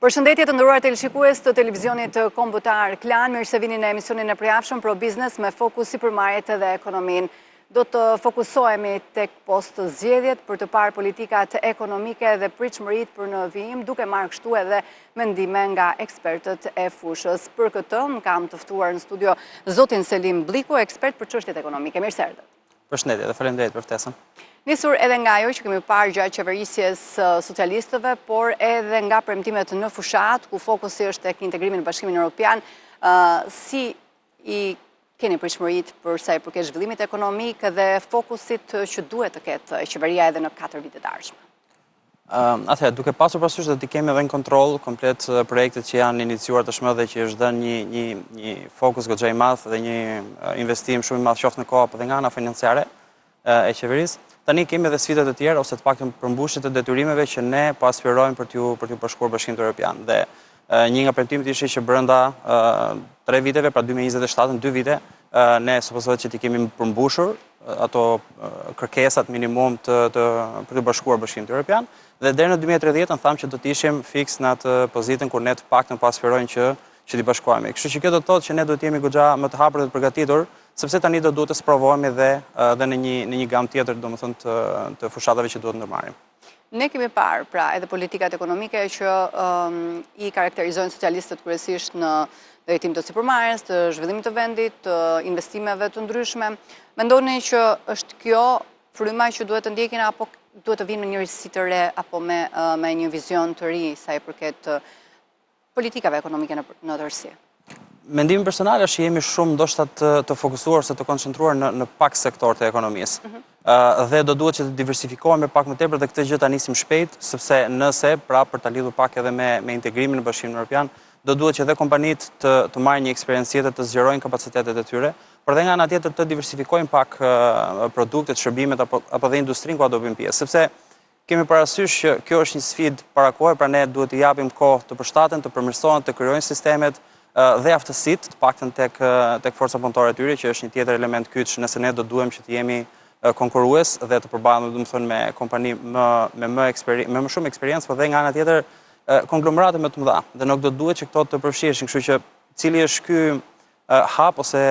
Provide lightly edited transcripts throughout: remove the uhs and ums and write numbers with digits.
Përshëndetje të nderuar teleshikues të televizionit kombëtar Klan, mirë se vini në emisionin e përjashëm Pro Business me fokus sipërmarrjet dhe ekonominë. Do të fokusohemi tek postë zgjedhjet për të parë politikat ekonomike dhe pritshmëritë për në vijim, duke marrë kështu edhe mendime nga ekspertët e fushës. Për këtë kam të ftuar në studio zotin Selim Bliku, ekspert për çështjet ekonomike. Mirë se erdhët. Përshëndetje dhe faleminderit për ftesën. Nisur edhe nga ajo që kemi parë gjatë qeverisjes socialistëve, por edhe nga premtimet në fushat, ku fokusi është tek integrimi në Bashkimin Evropian, si i keni pritshmëritë për sa i përket zhvillimit ekonomik dhe fokusit që duhet të ketë qeveria edhe në 4 vitet të ardhshme? Atëherë, duke pasur parasysh dhe të kemi edhe në kontroll komplet projektet që janë iniciuar tashmë dhe që është dhënë një fokus goxha i madh dhe një investim shumë i madh qoftë në kohë apo dhe nga ana financiare e qeverisë. Tani kemi edhe sfidat të tjera ose të paktën përmbushje të detyrimeve që ne po aspirojmë për t'ju bashkuar Bashkimin Evropian. Dhe një nga premtimet ishte që brenda 3 viteve, pra 2027, në 2 vite, ne supozohet që t'i kemi përmbushur ato kërkesat minimum për të bashkuar Bashkimin Evropian. Dhe deri në 2030 thamë që do të ishim fiks në atë pozitën kur ne të paktën po aspirojmë që t'i bashkohemi. Kështu që kjo do të thotë që ne do të jemi goxha më të hapur dhe të përgatitur, sepse tani do duhet të sprovohemi dhe në një gamë tjetër, domethënë të fushatave që duhet ndërmarrim. Ne kemi parë pra edhe politikat ekonomike që i karakterizojnë socialistët kryesisht në drejtim të sipërmarrjes, të zhvillimit të vendit, të investimeve të ndryshme. Mendoni që është kjo fryma që duhet të ndjekin apo duhet të vinë me një risi të re apo me një vizion të ri sa i përket politikave ekonomike në tërësi? Mendimi personal është që jemi shumë ndoshta të fokusuar ose të koncentruar në pak sektor të ekonomisë. Dhe do duhet që të diversifikohemi pak më tepër dhe këtë gjë ta nisim shpejt, sepse nëse pra për ta lidhur pak edhe me integrimin në Bashkimin Evropian, do duhet që edhe kompanitë të marrin një eksperiencë tjetër, të zgjerojnë kapacitetet e tyre, por dhe nga ana tjetër të diversifikojnë pak produktet, shërbimet apo dhe industrinë ku do bëjmë pjesë, sepse kemi parasysh që kjo është një sfidë para kohë, pra ne duhet të japim kohë të përshtaten, të përmirësohen, të krijojnë sistemet dhe aftësitë të paktën tek forca punëtore e tyre, që është një tjetër element kyç nëse ne do duhem që të jemi konkurrues dhe të përballemi domethënë me kompani me më shumë eksperiencë, por dhe nga ana tjetër konglomerate më të mëdha. Dhe nuk do duhet që këto të përfshihen, kështu që cili është ky hap ose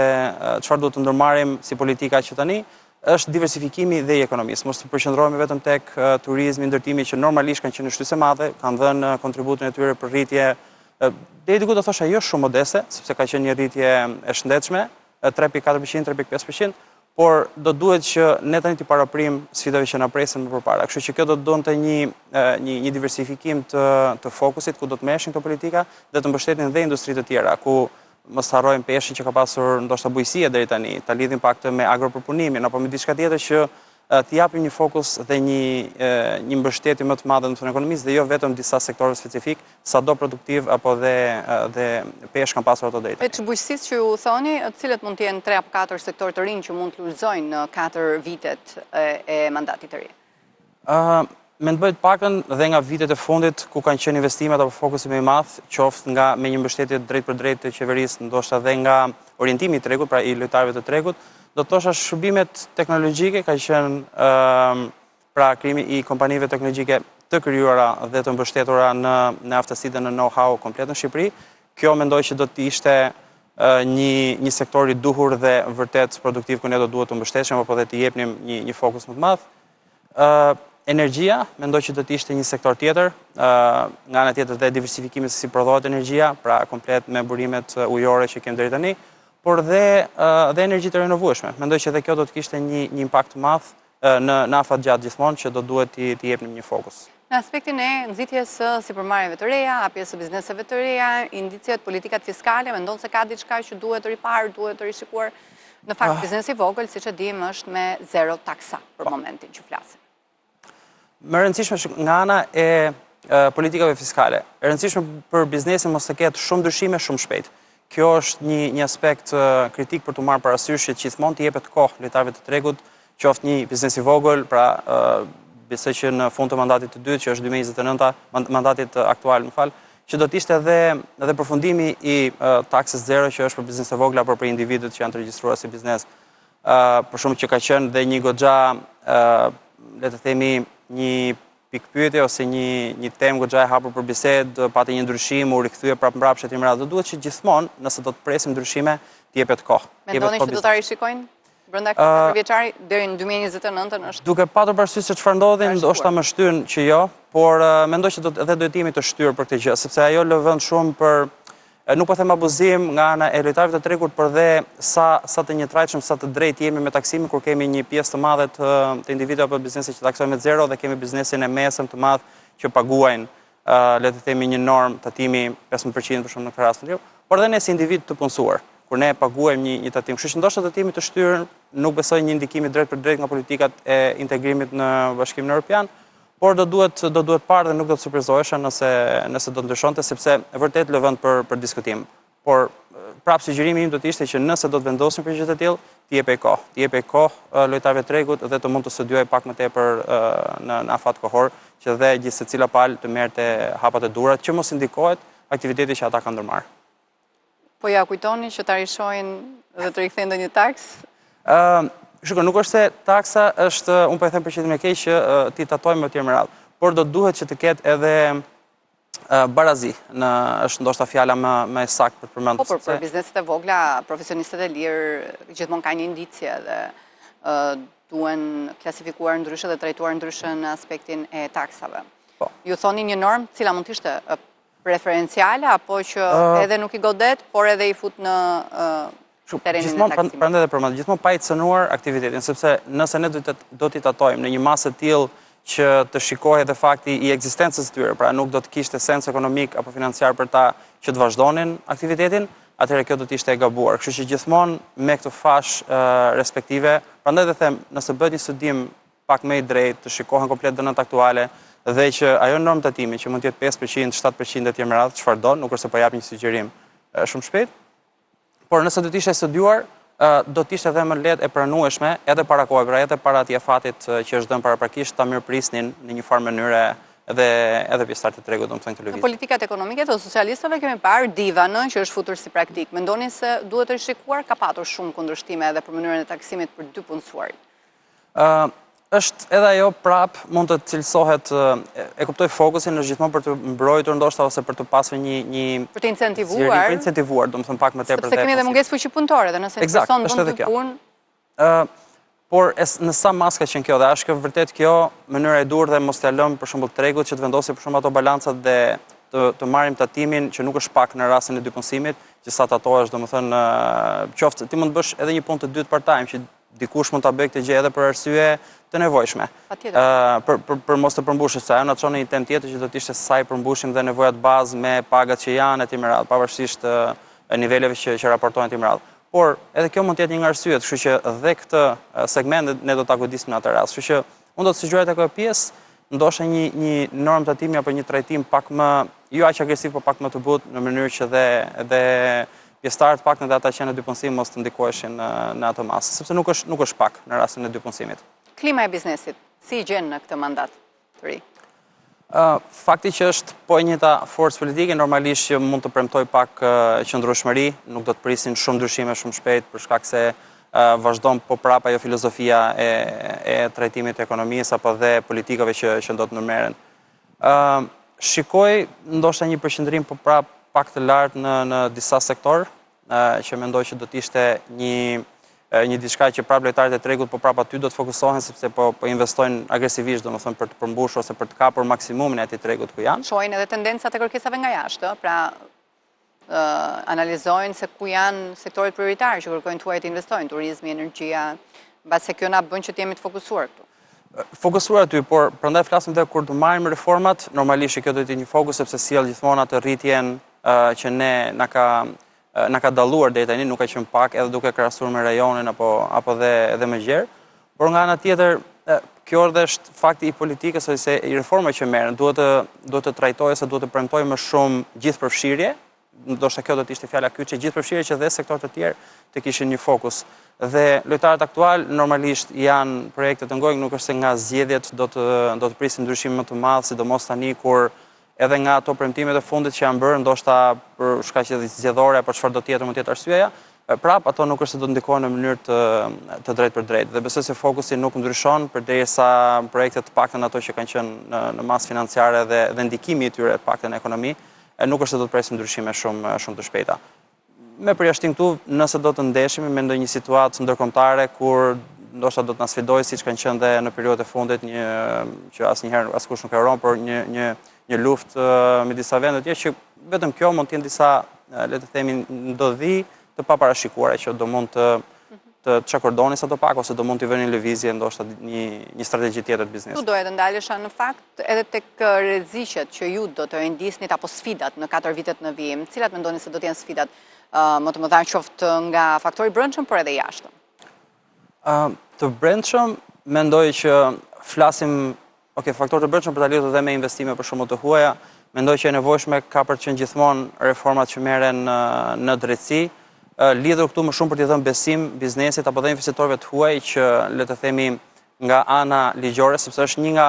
çfarë duhet të ndërmarrim si politika që tani është diversifikimi dhe i ekonomisë. Mos të përqendrohemi vetëm tek turizmi, ndërtimi që normalisht kanë qenë shtysë madhe, kanë dhënë kontributin e tyre për rritje deri diku do thosha jo shumë modeste, sepse ka qenë një rritje e shëndetshme, 3.4%, 3.5%, por do duhet që ne tani të paraprim sfidave që na presin më përpara. Kështu që kjo do të donte një diversifikim të fokusit ku do të merreshin këto politika dhe të mbështetin dhe industritë të tjera, ku mos harrojmë peshin që ka pasur ndoshta bujësia deri tani, ta lidhim pak me agropërpunimin apo me diçka tjetër që të japim një fokus dhe një mbështetje më të madhe në ekonomisë dhe jo vetëm disa sektorë specifik, sado produktiv apo dhe pesh kanë pasur ato deri. Veç bujqësisë që ju thoni, cilët mund të jenë 3 apo 4 sektorë të rinj që mund të lullëzojnë në 4 vitet e mandatit të ri? Mendoj të pakën dhe nga vitet e fundit ku kanë qenë investimet apo fokusi më i madh, qoftë me një mbështetje drejt për drejt të qeverisë, ndoshta dhe nga orientimi i tregut, pra i lojtarëve të tregut, do të thosha shërbimet teknologjike ka qenë pra krijimi i kompanive teknologjike të krijuara dhe të mbështetura në aftësi dhe në know-how komplet në Shqipëri. Kjo mendoj që do të ishte një sektor i duhur dhe vërtet produktiv ku ne do duhet të mbështeteshim apo dhe të jepnim një fokus më të madh. Energjia, mendoj që do të ishte një sektor tjetër, nga ana tjetër dhe diversifikimi se si prodhohet energjia, pra komplet me burimet ujore që kemi deri tani, por dhe energji të renovueshme. Mendoj që edhe kjo do të kishte një impakt të madh në afat gjatë gjithmonë që do duhet t'i jepnim një fokus. Në aspektin e nxitjes së sipërmarrjeve të reja, hapjes së bizneseve të reja, indicet, politikat fiskale, mendon se ka diçka që duhet të riparë, duhet të rishikuar? Në fakt, biznesi i vogël, siç e dim, është me 0 taksa për momentin që flasim. Më rëndësishme nga ana e politikave fiskale. E rëndësishme për biznesin mos të ketë shumë ndryshime shumë shpejt. Kjo është një aspekt kritik për të marrë parasysh që gjithmonë të jepet kohë lojtarëve të tregut, qoftë një biznes i vogël, pra besoj që në fund të mandatit të dytë, që është 2029, mandatit aktual, që do të ishte edhe përfundimi i taksës zero që është për biznes e vogla, por për individët që janë të regjistruar si biznes. Për shumë që ka qenë dhe një goxha, le të themi, një pikë pyetje ose një temë goxha e hapur për bisedë, pati një ndryshim, u rikthye prapë mbrapsht etj. Do duhet që gjithmonë, nëse do të presim ndryshime, të jepet kohë. Mendoni që do ta rishikojnë brenda këtij përvjeçari deri në 2029 është? Duke patur parasysh se çfarë ndodhi, ndoshta më shtyn që jo, por mendoj që edhe do të jemi të shtyrë për këtë gjë, sepse ajo lë vend shumë për nuk po them abuzim nga ana e lojtarëve të tregut, por dhe sa të njëtrajtshëm, sa të drejtë jemi me taksimin kur kemi një pjesë të madhe të individëve apo biznese që taksojnë me zero dhe kemi biznesin e mesëm të madh që paguajnë, le të themi një normë tatimi 15% për shembull në këtë rast, por edhe ne si individ të punësuar, kur ne paguajmë një tatim. Kështu që ndoshta do të jemi të shtyrë, nuk besoj një ndikimi drejt për drejt nga politikat e integrimit në Bashkimin Evropian, por do duhet parë dhe nuk do të surprizohesha nëse do të ndryshonte, sepse vërtet lë vend për diskutim. Por prapë sugjerimi im do të ishte që nëse do të vendosim për gjë të tillë, të jepej kohë lojtarëve të tregut dhe të mund të studiojë pak më tepër në afat kohor, që dhe gjithë secila palë të merrte hapat e durat, që mos indikohet aktiviteti që ata kanë ndërmarrë. Po ja kujtoni që ta rishojnë dhe të rikthejnë ndonjë taksë? Shiko, nuk është se taksa është, unë po e them për qëllim e keq që ti tatojmë më tjerë me radhë, por do duhet që të ketë edhe barazi, është ndoshta fjala më e saktë për të përmendur. Po, për bizneset e vogla, profesionistët e lirë gjithmonë kanë një indicje dhe duhen klasifikuar ndryshe dhe trajtuar ndryshe në aspektin e taksave. Ju thoni një normë, cila mund të ishte preferenciale, apo që edhe nuk i godet, por edhe i fut në terenin e taksimit? Prandaj dhe përmend, gjithmonë pa i cënuar aktivitetin, sepse nëse ne do t'i tatojmë në një masë të tillë që të shikohet edhe fakti i ekzistencës së tyre, pra nuk do të kishte sens ekonomik apo financiar për ta që të vazhdonin aktivitetin, atëherë kjo do të ishte e gabuar. Kështu që gjithmonë me këtë fash respektive, prandaj dhe them, nëse bëhet një studim pak më i drejtë, të shikohen komplet dënat aktuale dhe që ajo normë tatimi që mund të jetë 5%, 7% etj. Me radhë, çfarë do, nuk është se po jap një sugjerim shumë shpejt. Por nëse do të ishte studiuar, do të ishte edhe më lehtë e pranueshme edhe para kohë, pra edhe para atij afatit që është dhënë paraprakisht, ta mirëprisnin në një farë mënyre edhe pjesëtarët e tregut, domethënë këtë lëvizje. Në politikat ekonomike të socialistëve kemi parë divan që është futur si praktik. Mendoni se duhet të rishikuar, ka patur shumë kundërshtime edhe për mënyrën e taksimit për dy punësuarit? Është edhe ajo prap mund të cilësohet, e kuptoj fokusin, është gjithmonë për të mbrojtur ndoshta ose për të pasur një për të incentivuar. Për incentivuar, domethënë pak më tepër. Sepse kemi edhe mungesë fuqi punëtore dhe nëse një person bën të punë. Por në sa mas ka qenë kjo dhe është vërtet kjo mënyra e dur dhe mos t'ia lëm për shembull tregut që të vendosë për shembull ato balancat dhe të marrim tatimin që nuk është pak në rastin e dy punësimit, që sa tatohesh domethënë qoftë ti mund të bësh edhe një punë të dytë part-time që dikush mund ta bëjë këtë gjë edhe për arsye të nevojshme. Për mos të përmbushur, se ajo na çon në një temë tjetër që do të ishte sa i përmbushim dhe nevojat bazë me pagat që janë etj. Me radhë, pavarësisht niveleve që raportojnë etj. Me radhë. Por edhe kjo mund të jetë një nga arsyet, kështu që dhe këtë segment ne do ta kujdesnim në atë rast. Kështu që unë do të sugjeroj tek ajo pjesë, ndoshta një normë tatimi apo një trajtim pak më jo aq agresiv, por pak më të butë në mënyrë që dhe pjesëtarët pak në ata që janë në dy punësim mos të ndikoheshin në atë masë, sepse nuk është pak në rastin e dy punësimit. Klima e biznesit, si i gjen në këtë mandat të ri? Fakti që është po e njëjta forcë politike, normalisht që mund të premtoj pak qëndrueshmëri, nuk do të prisin shumë ndryshime shumë shpejt për shkak se vazhdon po prapa ajo filozofia e trajtimit të ekonomisë apo dhe politikave që do të ndërmerren. Shikoj ndoshta një përqendrim po prap pak të lartë në disa sektor, që mendoj që do të ishte një diçka që prapë lojtarët e tregut po prapë aty do të fokusohen sepse po investojnë agresivisht, domethënë për të përmbushur ose për të kapur maksimumin e atij tregut ku janë. Shohin edhe tendencat e kërkesave nga jashtë, pra analizojnë se ku janë sektorët prioritarë që kërkojnë tuaj të investojnë, turizmi, energjia, mbas se kjo na bën që të jemi të fokusuar këtu. Fokusuar aty, por prandaj flasim dhe kur të marrim reformat, normalisht kjo do të jetë një fokus sepse sjell gjithmonë atë rritjen që na ka dalluar deri tani, nuk ka qenë pak edhe duke krahasuar me rajonin apo dhe me gjerë. Por nga ana tjetër, kjo është fakti i politikës ose i reformave që merren, duhet të trajtojë ose duhet të premtojë më shumë gjithëpërfshirje. Ndoshta kjo do të ishte fjala kyçe, gjithëpërfshirje që dhe sektorët e tjerë të kishin një fokus. Dhe lojtarët aktual normalisht janë projekte të ngojnë, nuk është se nga zgjedhjet do të prisin ndryshim më të madh, sidomos tani kur edhe nga ato premtimet e fundit që janë bërë, ndoshta për shkaqe zgjedhore apo çfarë do të jetë mund të jetë arsyeja, prap ato nuk është se do të ndikojnë në mënyrë të drejtë për drejtë. Dhe besoj se fokusi nuk ndryshon përderisa projektet të paktën ato që kanë qenë në masë financiare dhe ndikimi i tyre të paktën në ekonomi, nuk është se do të presim ndryshime shumë të shpejta. Me përjashtim këtu, nëse do të ndeshemi me ndonjë situatë ndërkombëtare kur ndoshta do të na sfidojë siç kanë qenë dhe në periudhët e fundit që asnjëherë askush nuk e haron, por një luftë me disa vende të tjera që vetëm kjo mund të jenë disa, le të themi, ndodhi të paparashikuara që do mund të çakordoni sa të pak ose do mund të vënë në lëvizje ndoshta një strategji tjetër të biznesit. Tu doja të ndalesha në fakt edhe tek rreziqet që ju do të rendisnit apo sfidat në 4 vitet në vijim. Cilat mendoni se do të jenë sfidat më të mëdha qoftë nga faktori brendshëm por edhe jashtëm? Të brendshëm, mendoj që flasim, faktor të brendshëm për ta lidhur dhe me investime për shembull të huaja, mendoj që e nevojshme ka për të qenë gjithmonë reformat që merren në drejtësi, lidhur këtu më shumë për t'i dhënë besim biznesit apo dhe investitorëve të huaj që le të themi nga ana ligjore, sepse është një nga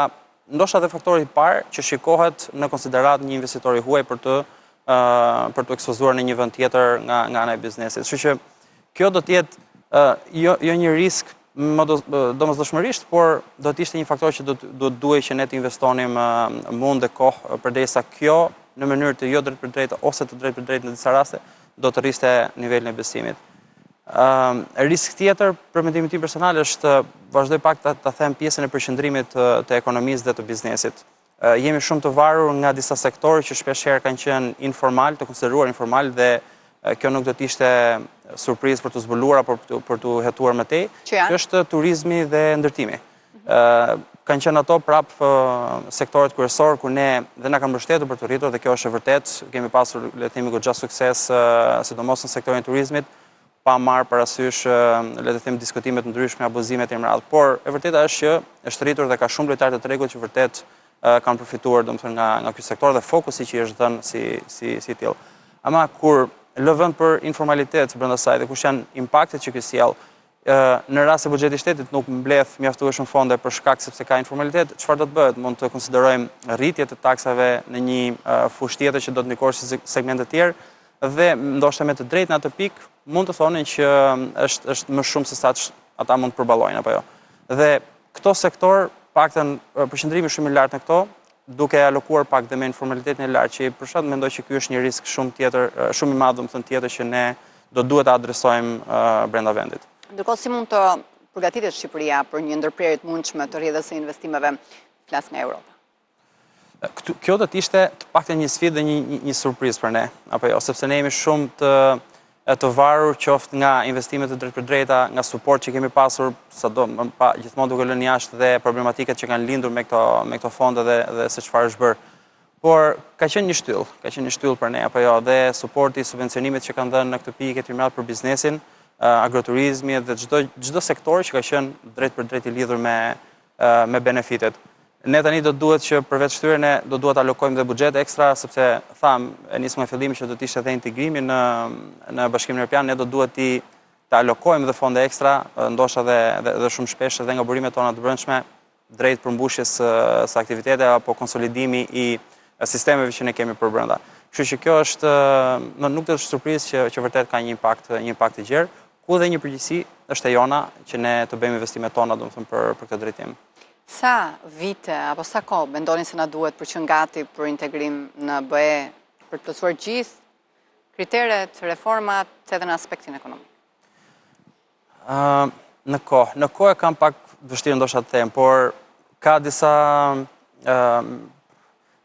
ndoshta dhe faktori i parë që shikohet në konsiderat një investitor i huaj për të ekspozuar në një vend tjetër nga ana e biznesit. Kështu që kjo do të jetë jo një risk domosdoshmërisht, por do të ishte një faktor që do duhej që ne të investonim mund dhe kohë përderisa kjo në mënyrë të jo drejt për drejtë ose të drejt për drejtë në disa raste do të rriste nivelin e besimit. Risk tjetër për mendimin tim personal është vazhdoj pak ta them pjesën e përqendrimit të ekonomisë dhe të biznesit. Jemi shumë të varur nga disa sektorë që shpeshherë kanë qenë informal, të konsideruar informal dhe kjo nuk do të ishte surprizë për të zbuluar apo për të hetuar më tej. Kjo është turizmi dhe ndërtimi. Kanë qenë ato prap sektorët kryesor ku ne dhe na kanë mbështetur për të rritur dhe kjo është e vërtet. Kemi pasur le të themi goxha sukses sidomos në sektorin e turizmit, pa marrë parasysh le të themi diskutime të ndryshme, abuzimet e radhë. Por e vërteta është që është rritur dhe ka shumë lojtarë të tregut që vërtet kanë përfituar domethënë nga ky sektor dhe fokusi që i është dhënë si tillë. Ama kur lë vend për informalitet brenda saj dhe kush janë impaktet që ky sjell, në rast se buxheti i shtetit nuk mbledh mjaftueshëm fonde për shkak sepse ka informalitet, çfarë do të bëhet? Mund të konsiderojmë rritje të taksave në një fushë tjetër që do të ndikojë si segmente të tjerë dhe ndoshta me të drejtë në atë pikë mund të thonin që është më shumë se sa ata mund të përballojnë apo jo. Dhe këto sektor, paktën përqendrimi shumë i lartë në këto, duke alokuar pak dhe me informalitetin e lartë që për shkak mendoj që ky është një risk shumë i madh domethënë tjetër që ne do duhet ta adresojmë brenda vendit. Ndërkohë, si mund të përgatitet Shqipëria për një ndërprerje të mundshme të rrjedhës së investimeve flas nga Europa? Kjo do të ishte të paktën një sfidë dhe një surprizë për ne, apo jo, sepse ne jemi shumë të varur qoftë nga investimet të drejtë për drejta, nga suport që kemi pasur, gjithmonë duke lënë jashtë dhe problematikat që kanë lindur me këto fonde dhe se çfarë është bërë. Por ka qenë një shtyllë për ne, apo jo, dhe suporti, subvencionimit që kanë dhënë në këtë pikë e tjerë për biznesin, agroturizmi dhe çdo sektor që ka qenë drejt për drejt i lidhur me benefitet. Ne tani do duhet që përveç këtyre ne do duhet alokojmë dhe buxhet ekstra sepse e nisëm nga fillimi që do të ishte dhe integrimi në Bashkimin Evropian, ne do duhet të alokojmë dhe fonde ekstra, ndoshta dhe shumë shpesh edhe nga burimet tona të brendshme drejt përmbushjes së aktivitete apo konsolidimi i sistemeve që ne kemi për brenda. Kështu që kjo është nuk do të surprizë që vërtet ka një impakt i gjerë, ku dhe një përgjegjësi është e jona që ne të bëjmë investimet tona domethënë për këtë drejtim. Sa vite apo sa kohë mendoni se na duhet për që gati për integrim në BE për të plotësuar gjithë kriteret, reformat edhe në aspektin ekonomik? Në kohë e kam pak vështirë ndoshta të them, por ka disa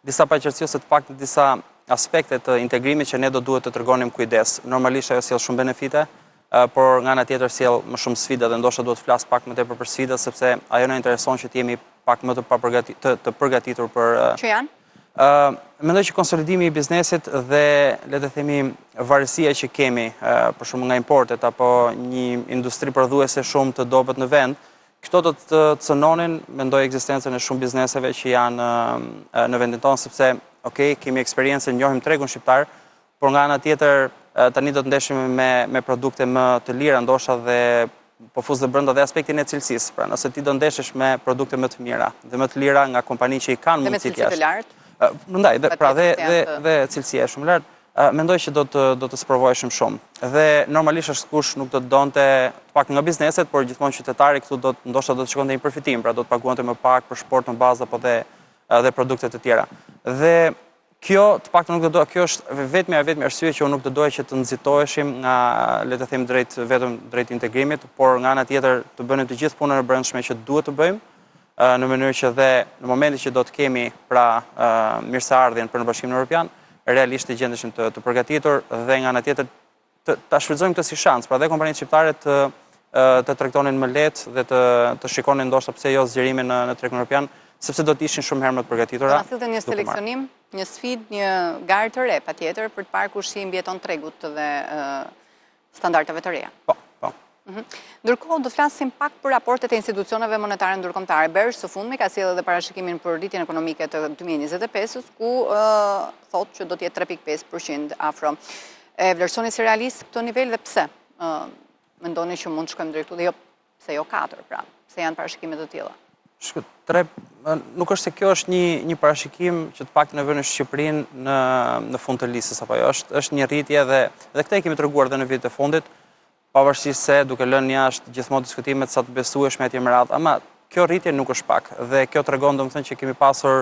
paqartësi ose të paktën disa aspekte të integrimit që ne do duhet të tregonim kujdes. Normalisht ajo sjell shumë benefite, por nga ana tjetër sjell më shumë sfida dhe ndoshta duhet të flas pak më tepër për sfidat sepse ajo na intereson që të jemi pak më të përgatitur për Që janë? Mendoj që konsolidimi i biznesit dhe le të themi varësia që kemi për shembull nga importet apo një industri prodhuese shumë të dobët në vend, këto do të cënonin, mendoj, ekzistencën e shumë bizneseve që janë në vendin tonë sepse kemi eksperiencën, njohim tregun shqiptar, por nga ana tjetër tani do të ndeshim me produkte më të lira, ndoshta dhe po fus dhe brenda dhe aspektin e cilësisë. Pra, nëse ti do ndeshesh me produkte më të mira dhe më të lira nga kompani që i kanë mundësi të jashtë. Dhe me cilësi të lartë? Prandaj, dhe cilësia është shumë lartë. mendoj që do të sprovojshëm shumë. Dhe normalisht është kush nuk do të donte të pak nga bizneset, por gjithmonë qytetari këtu ndoshta do të shkonte një përfitim, pra do të paguante më pak për sport në bazë apo dhe produkte të tjera. Dhe kjo të paktën nuk do doja, kjo është vetëm arsye që unë nuk do doja që të nxitoheshim nga, le të them, vetëm drejt integrimit, por nga ana tjetër të bënim të gjithë punën e brendshme që duhet të bëjmë, në mënyrë që dhe në momentin që do të kemi pra mirëseardhjen për në Bashkimin Evropian, realisht të gjendeshim të përgatitur dhe nga ana tjetër ta shfrytëzojmë këtë si shans, pra dhe kompanitë shqiptare të tregtonin më lehtë dhe të shikonin ndoshta pse jo zgjerimin në tregun evropian, sepse do të ishin shumë herë më të përgatitura. Do na sillte një seleksionim, një sfidë, një garë të re patjetër për të parë kush i mbjeton tregut dhe standardeve të reja. Po. Ndërkohë do flasim pak për raportet e institucioneve monetare ndërkombëtare. BERS së fundmi ka sjellë edhe parashikimin për rritjen ekonomike të 2025-s, ku thotë që do të jetë 3.5% afro. E vlerësoni si realist këtë nivel dhe pse? Mendoni që mund të shkojmë drejt këtu dhe jo pse jo 4, pra, pse janë parashikime të tilla? Nuk është se kjo është një parashikim që të paktën e vënë Shqipërinë në fund të listës apo jo, është një rritje dhe këtë kemi treguar edhe në vitet e fundit, pavarësisht se duke lënë jashtë gjithmonë diskutimet sa të besueshme etj me radhë, ama kjo rritje nuk është pak dhe kjo tregon domethënë që kemi pasur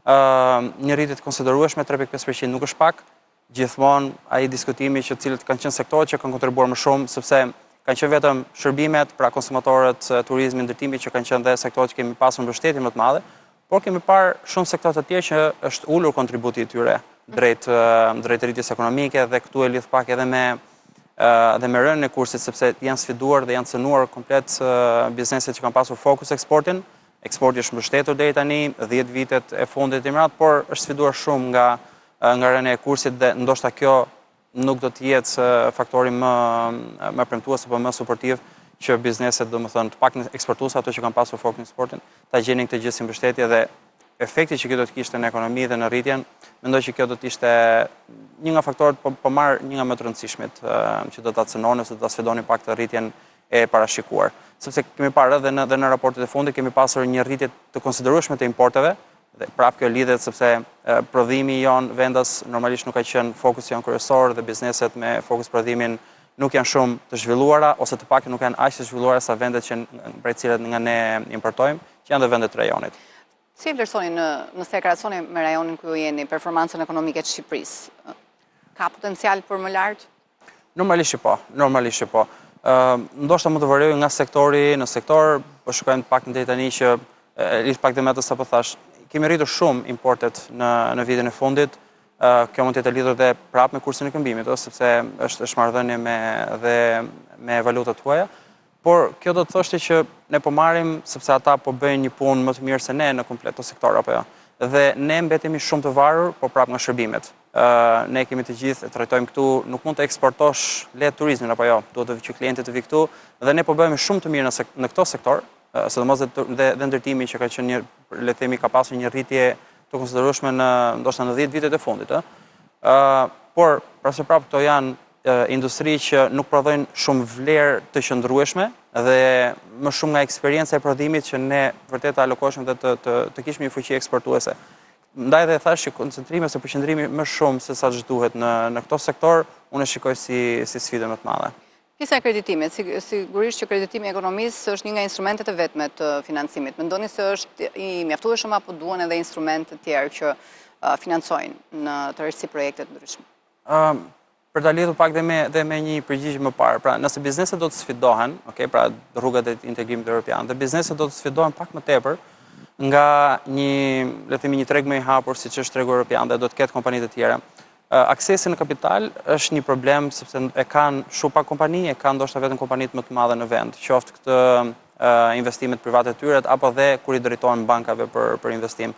një rritje të konsiderueshme, 3.5% nuk është pak. Gjithmonë ai diskutimi që cilët kanë qenë sektorët që kanë kontribuar më shumë, sepse kanë qenë vetëm shërbimet, pra konsumatorët, turizmi, ndërtimi që kanë qenë dhe sektorët që kemi pasur mbështetje më të madhe, por kemi parë shumë sektorë të tjerë që është ulur kontributi i tyre drejt rritjes ekonomike dhe këtu e lidh pak edhe me rënien e kursit, sepse janë sfiduar dhe janë cënuar komplet bizneset që kanë pasur fokus eksportin. Eksporti është mbështetur deri tani, 10 vitet e fundit të merat, por është sfiduar shumë nga rënja e kursit dhe ndoshta kjo nuk do të jetë faktori më premtues apo më suportiv që bizneset, domethënë të paktën eksportuese, ato që kanë pasur fokus në eksportin, ta gjenin këtë gjë si mbështetje dhe efekti që kjo do të kishte në ekonomi dhe në rritjen, mendoj që kjo do të ishte një nga faktorët, po marr një nga më të rëndësishmit që do ta cënonin ose do ta sfidonin pak të rritjen e parashikuar. Sepse kemi parë edhe në raportet e fundit kemi pasur një rritje të konsiderueshme të importeve, dhe prapë kjo lidhet sepse prodhimi jon vendas normalisht nuk ka qenë fokusi jon kryesor dhe bizneset me fokus prodhimin nuk janë shumë të zhvilluara ose të paktën nuk janë aq të zhvilluara sa vendet që prej cilat nga ne importojmë, që janë dhe vendet të rajonit. Si e vlerësoni nëse e krahasoni me rajonin ku ju jeni, performancën ekonomike të Shqipërisë? Ka potencial për më lart? Normalisht që po. Ndoshta mund të variojë nga sektori në sektor, po shikojmë pak deri tani që lidh pak me atë sapo thash, kemi rritur shumë importet në vitin e fundit. Kjo mund të jetë lidhur dhe prapë me kursin e këmbimit, sepse është marrëdhënie me valutat huaja. Por kjo do të thoshte që ne po marrim sepse ata po bëjnë një punë më të mirë se ne në komplet të sektor apo jo. Dhe ne mbetemi shumë të varur, por prapë nga shërbimet. Ne kemi të gjithë e trajtojmë këtu, nuk mund të eksportosh lehtë turizmin apo jo, duhet që klientët të vi këtu dhe ne po bëhemi shumë të mirë në këto sektor, sidomos dhe ndërtimi që ka qenë le të themi ka pasur një rritje të konsiderueshme ndoshta në 10 vitet e fundit, por prapë këto janë industri që nuk prodhojnë shumë vlerë të qëndrueshme dhe më shumë nga eksperjenca e prodhimit që ne vërtet të alokoheshim dhe të kishim një fuqi eksportuese. Ndaj dhe thash që koncentrimi ose përqendrimi më shumë se sa duhet në këto sektor, unë e shikoj si sfidë më të madhe. Pjesa e kreditimit, sigurisht që kreditimi i ekonomisë është një nga instrumentet e vetme të financimit. Mendoni se është i mjaftueshëm apo duhen edhe instrumente të tjerë që financojnë në tërësi projekte të ndryshme? Për ta lidhur pak dhe me një përgjigje më parë, pra nëse bizneset do të sfidohen, pra rrugat e integrimit evropian, dhe bizneset do të sfidohen pak më tepër nga një treg më i hapur siç është tregu evropian dhe do të ketë kompani të tjera. Aksesi në kapital është një problem sepse e kanë shumë pak kompani, e kanë ndoshta vetëm kompanitë më të mëdha në vend, qoftë këtë investimet private të tyre apo dhe kur i drejtohen bankave për investim.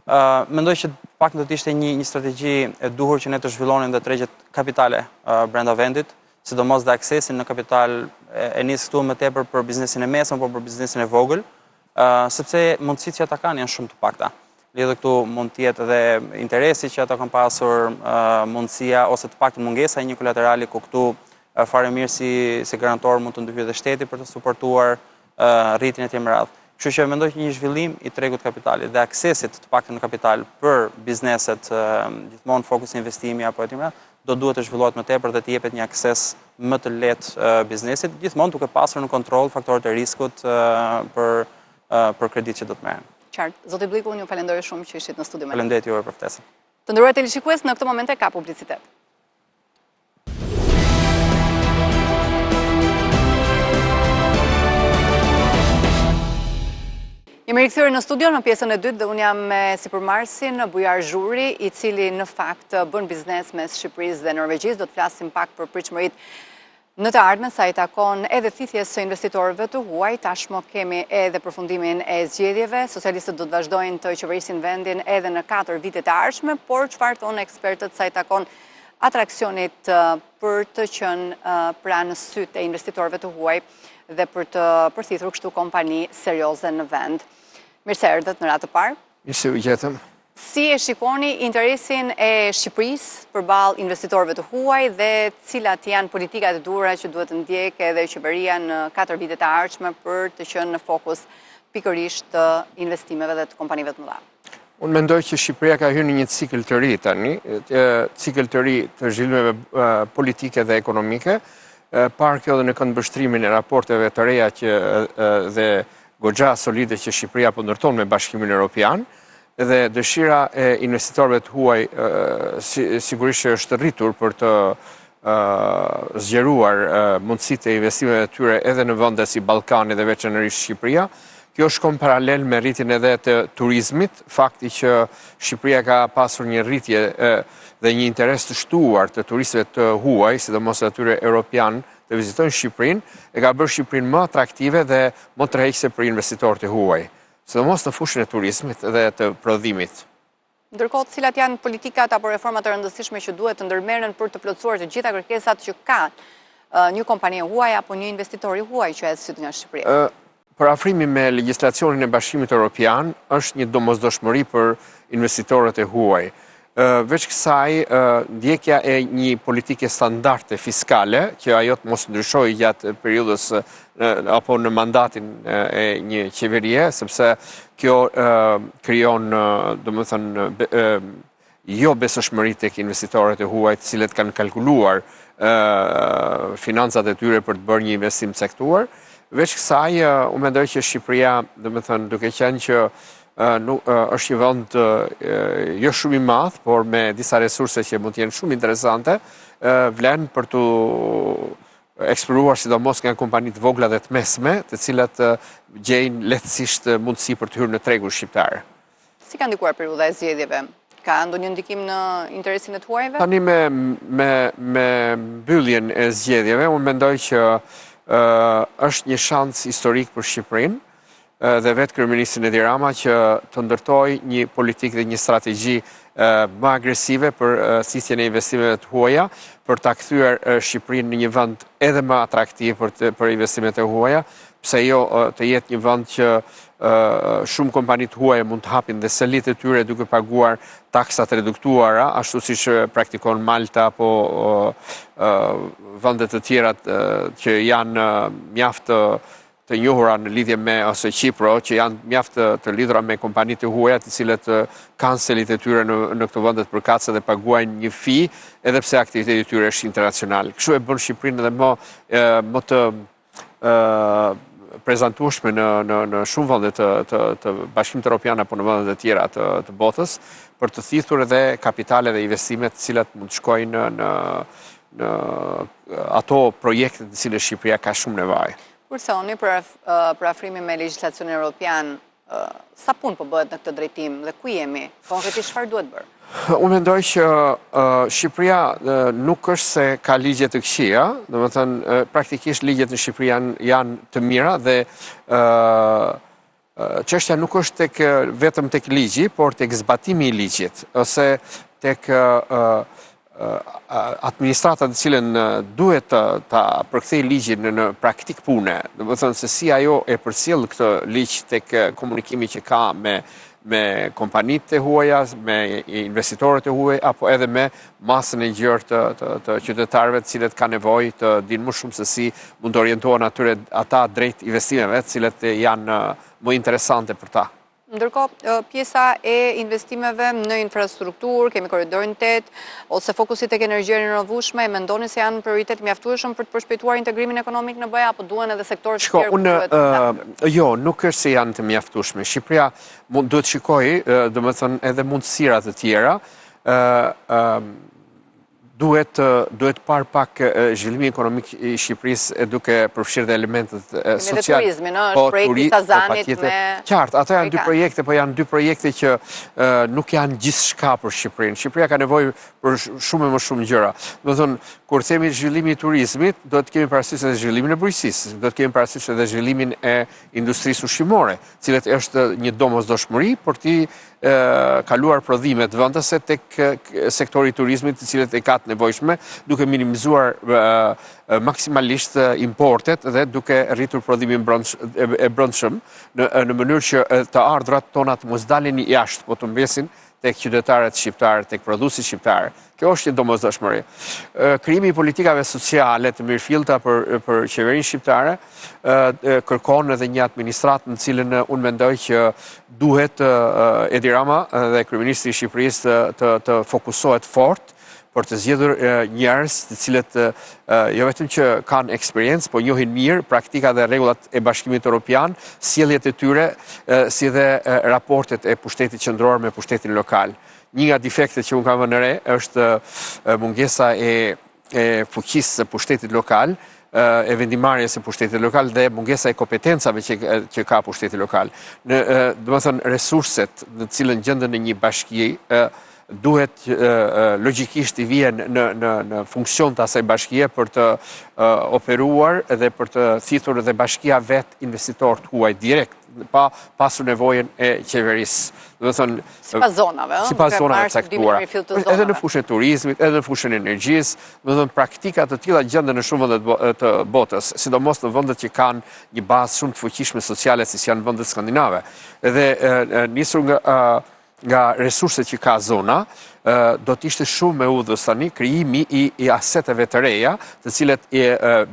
Mendoj që pak do të ishte një strategji e duhur që ne të zhvillonim dhe tregjet kapitale brenda vendit, sidomos dhe aksesin në kapital e nis këtu më tepër për biznesin e mesëm, por për biznesin e vogël, sepse mundësitë që ata kanë janë shumë të pakta. Lidhë këtu mund të jetë edhe interesi që ata kanë pasur, mundësia ose të paktën mungesa e një kolaterali ku këtu fare mirë si garantor mund të ndryshojë dhe shteti për të suportuar rritjen e më radh. Kështu që mendoj që një zhvillim i tregut kapitalit dhe aksesit të paktën në kapital për bizneset, gjithmonë fokus investimi apo etj. do duhet të zhvillohet më tepër dhe të jepet një akses më të lehtë biznesit, gjithmonë duke pasur në kontroll faktorët e riskut për kredit që do të merren. Qartë. Zoti Bliku, ju falenderoj shumë që ishit në studio me ne. Faleminderit juve për ftesën. Të nderuar teleshikues, në këtë moment ka publicitet. Jemi rikthyer në studio në pjesën e dytë dhe unë jam me sipërmarrësin Bujar Zhuri, i cili në fakt bën biznes mes Shqipërisë dhe Norvegjisë. Do të flasim pak për pritshmëritë në të ardhmen sa i takon edhe thithjes së investitorëve të huaj. Tashmë kemi edhe përfundimin e zgjedhjeve. Socialistët do të vazhdojnë të qeverisin vendin edhe në 4 vitet e ardhshme, por çfarë thonë ekspertët sa i takon atraksionit për të qenë pranë sytë e investitorëve të huaj dhe për të përthithur kështu kompani serioze në vend. Mirë se erdhët në radhë të parë. Mirë se u gjetëm. Si e shikoni interesin e Shqipërisë përballë investitorëve të huaj dhe cilat janë politikat e duhura që duhet të ndjekë edhe qeveria në 4 vitet e ardhshme për të qenë në fokus pikërisht të investimeve dhe të kompanive të mëdha? Unë mendoj që Shqipëria ka hyrë në një cikël të ri tani, cikël të ri të zhvillimeve politike dhe ekonomike, parë kjo dhe në këndvështrimin e raporteve të reja dhe goxha solide që Shqipëria po ndërton me Bashkimin Evropian, dhe dëshira e investitorëve të huaj sigurisht që është rritur për të zgjeruar mundësitë e investimeve të tyre edhe në vende si Ballkani dhe veçanërisht Shqipëria. Kjo shkon paralel me rritjen edhe të turizmit, fakti që Shqipëria ka pasur një rritje dhe një interes të shtuar të turistëve të huaj, sidomos atyre europian të vizitojnë Shqipërinë, e ka bërë Shqipërinë më atraktive dhe më tërheqëse për investitorët e huaj, sidomos në fushën e turizmit dhe të prodhimit. Ndërkohë, cilat janë politikat apo reformat të rëndësishme që duhet të ndërmerren për të plotësuar të gjitha kërkesat që ka një kompani huaj apo një investitor i huaj që hedh syt nga Shqipëria? Parafrimi me legjislacionin e Bashkimit Evropian është një domosdoshmëri për investitorët e huaj. Veç kësaj, ndjekja e një politike standarde fiskale, që ajo të mos ndryshojë gjatë periudhës apo në mandatin e një qeverie, sepse kjo krijon, domethënë, jo besëshmëri tek investitorët e huaj, të cilët kanë kalkuluar financat e tyre për të bërë një investim caktuar. Veç kësaj, unë mendoj që Shqipëria, domethënë, duke qenë që është një vend jo shumë i madh, por me disa resurse që mund të jenë shumë interesante, vlen për të eksploruar sidomos nga kompanitë vogla dhe të mesme, të cilat gjejnë lehtësisht mundësi për të hyrë në tregun shqiptar. Si ka ndikuar periudha e zgjedhjeve? Ka ndonjë ndikim në interesin e huajve? Tani me mbylljen e zgjedhjeve, unë mendoj që është një shans historik për Shqipërinë, dhe vetë kryeministrin Edi Rama që të ndërtoj një politikë dhe një strategji më agresive për thithjen e investimeve të huaja, për ta kthyer Shqipërinë në një vend edhe më atraktiv për investimet e huaja, pse jo të jetë një vend që shumë kompani të huaja mund të hapin dhe selit e tyre duke paguar taksat reduktuara, ashtu siç praktikon Malta apo vendet të tjera që janë mjaft të njohura në lidhje me ose Qipro, që janë mjaft të lidhura me kompanitë e huaja, të cilët kanë selit e tyre në këto vende të përkatëse dhe paguajnë një fi, edhe pse aktiviteti i tyre është internacional. Kështu e bën Shqipërinë edhe më të prezantueshme në shumë vende të Bashkimit Evropian apo në vende të tjera të botës, për të thithur edhe kapitale dhe investimet të cilat mund të shkojnë në ato projekte të cilët Shqipëria ka shumë nevojë. Kur thoni për afrimin me legjislacionin evropian, sa punë po bëhet në këtë drejtim dhe ku jemi? Konkretisht çfarë duhet bërë? Unë mendoj që Shqipëria nuk është se ka ligje të këqija, domethënë praktikisht ligjet në Shqipëri janë të mira dhe çështja nuk është vetëm tek ligji, por tek zbatimi i ligjit ose tek administratat të cilën duhet ta përkthej ligjin në praktik pune, domethënë se si ajo e përcjell këtë ligj tek komunikimi që ka me kompanitë e huaja, me investitorët e huaj, apo edhe me masën e gjerë të qytetarëve të cilët ka nevojë të dinë më shumë se si mund të orientohen ata drejt investimeve, të cilët janë më interesante për ta. Ndërkohë, pjesa e investimeve në infrastrukturë, kemi korridorin 8, ose fokusit tek energjia e rinovueshme, e mendoni se janë prioritet mjaftueshëm për të përshpejtuar integrimin ekonomik në BE, apo duhen edhe sektorët të tjerë? Jo, nuk është se janë të mjaftueshme. Shqipëria duhet shikojë, domethënë edhe mundësirat e tjera. Duhet par pak zhvillimi ekonomik i Shqipërisë duke përfshirë dhe elementet social. Turizmi, është projekti Sazanit me... Qartë, ato janë dy projekte, po janë dy projekte që nuk janë gjithçka për Shqipërinë. Shqipëria ka nevojë për shumë më shumë gjëra. Do të thonë, kur themi zhvillimi i turizmit, do të kemi parasysh edhe zhvillimin e bujqësisë, do të kemi parasysh edhe zhvillimin e industrisë ushqimore, cilet është një domosdoshmëri për të kaluar prodhimet vendase tek sektori i turizmit, të cilët e ka të nevojshme, duke minimizuar maksimalisht importet dhe duke rritur prodhimin e brendshëm në mënyrë që të ardhurat tona të mos dalin jashtë, po të mbesin tek qytetarët shqiptarë, tek prodhuesit shqiptarë. Kjo është një domosdoshmëri. Krijimi i politikave sociale të mirëfillta për qeverinë shqiptare kërkon edhe një administratë në cilën unë mendoj që duhet Edi Rama dhe kryeministri i Shqipërisë të fokusohet fort për të zgjedhur njerëz të cilët jo vetëm që kanë eksperiencë, po njohin mirë praktika dhe rregullat e Bashkimit Evropian, sjelljet e tyre, si dhe raportet e pushtetit qendror me pushtetin lokal. Një nga defektet që unë kam vënë re është mungesa e fuqisë së pushtetit lokal, e vendimarrjes së pushtetit lokal dhe mungesa e kompetencave që ka pushteti lokal. Domethënë resurset në të cilën gjenden në një bashki duhet logjikisht i vjen në funksion të asaj bashkie për të operuar dhe për të thithur edhe bashkia vet investitor të huaj direkt, pa pasur nevojën e qeverisë. Sipas zonave, sipas zonave caktuara. Edhe në fushën e turizmit, edhe në fushën e energjisë, domethënë praktika të tilla gjenden në shumë vende të botës, sidomos në vendet që kanë një bazë shumë të fuqishme sociale, si janë vendet skandinave. Edhe nisur nga resurset që ka zona, do t'ishte shumë me udhës tani krijimi i aseteve të reja, të cilet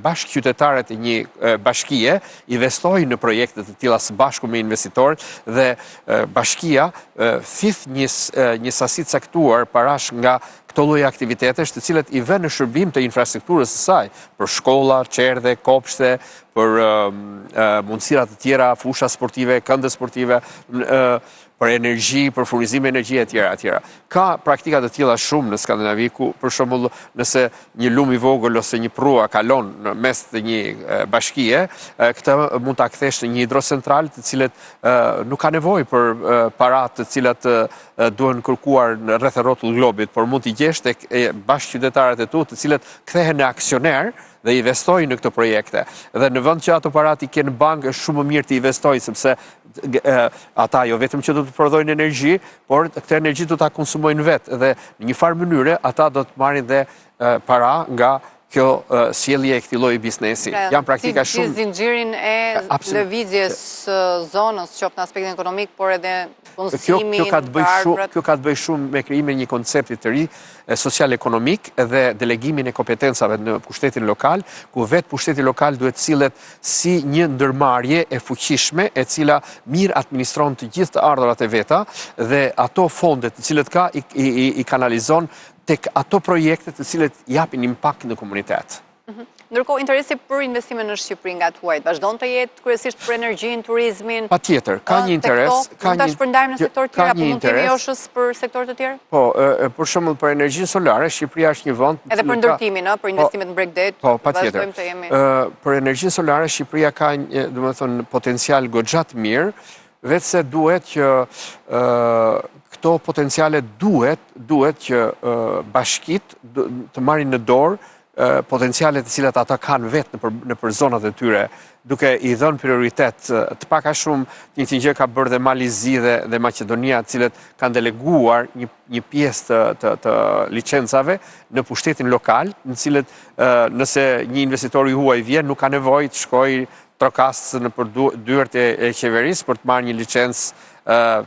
bashkëqytetarët e një bashkie investojnë në projekte të tilla së bashku me investitorët dhe bashkia thith një sasi caktuar parash nga këto lloj aktivitetesh, të cilet i vënë në shërbim të infrastrukturës së saj, për shkolla, çerdhe, kopshte, për mundësira të tjera, fusha sportive, këndë sportive, për energji, për furnizim e energjie etj. Ka praktika të tilla shumë në Skandinavi ku për shembull nëse një lum i vogël ose një prua kalon në mes të një bashkie, këtë mund ta kthesh në një hidrocentral, të cilet nuk ka nevojë për parat të cilat duhen kërkuar në rreth e rrotull globit, por mund t'i gjesh tek bashkëqytetarët e tu, të cilet kthehen në aksioner dhe investojnë në këto projekte. Dhe në vend që ato parat i kenë në bankë, është shumë më mirë të investojnë, sepse ata jo vetëm që do të prodhojnë energji, por këtë energji do ta konsumojnë vetë dhe në një farë mënyre ata do të marrin dhe para nga kjo sjellje e këtij lloji biznesi. Janë praktika shumë. Si zinxhirin e lëvizjes zonës, qoftë në aspektin ekonomik, por edhe punësimin. Kjo ka të bëjë shumë me krijimin e një koncepti të ri social-ekonomik dhe delegimin e kompetencave në pushtetin lokal, ku vetë pushteti lokal duhet sillet si një ndërmarrje e fuqishme e cila mirë administron të gjithë të ardhurat e veta dhe ato fonde të cilët ka i kanalizon tek ato projekte të cilët japin impakt në komunitet. Ndërkohë, interesi për investime në Shqipëri nga tuajt vazhdon të jetë kryesisht për energjinë, turizmin? Patjetër, ka një interes. Mund ta shpërndajmë në sektor të tjerë apo mund të jemi joshës për sektor të tjerë? Po, për shembull për energjinë solare, Shqipëria është një vend. Edhe për ndërtimin, për investimet në Bregdet, vazhdojmë të jemi. Për energjinë solare, Shqipëria ka, domethënë, potencial goxha të mirë, vetëse duhet që këto potenciale duhet që bashkit të marrin në dorë potencialet të cilat ata kanë vetë në për zonat e tyre, duke i dhënë prioritet. Të paka shumë një gjë ka bërë dhe Malizi dhe Maqedonia, të cilët kanë deleguar një pjesë të licencave në pushtetin lokal, në cilët nëse një investitor i huaj vjen, nuk ka nevojë të shkojë trokasë në për dyert e qeverisë për të marrë një licencë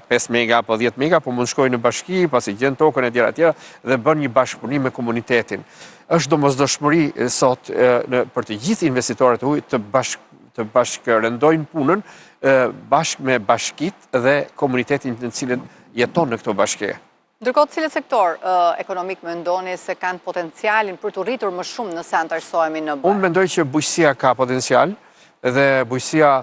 5 mega apo 10 mega, po mund shkojë në bashki, pasi gjen tokën e tjera dhe bën një bashkëpunim me komunitetin. Është domosdoshmëri sot për të gjithë investitorët e huaj të të bashkërendojnë punën bashkë me bashkit dhe komunitetin në cilën jeton në këto bashke. Ndërkohë, cilët sektor ekonomik mendoni se kanë potencialin për të rritur më shumë nëse antarësohemi në BE? Unë mendoj që bujqësia ka potencial dhe bujqësia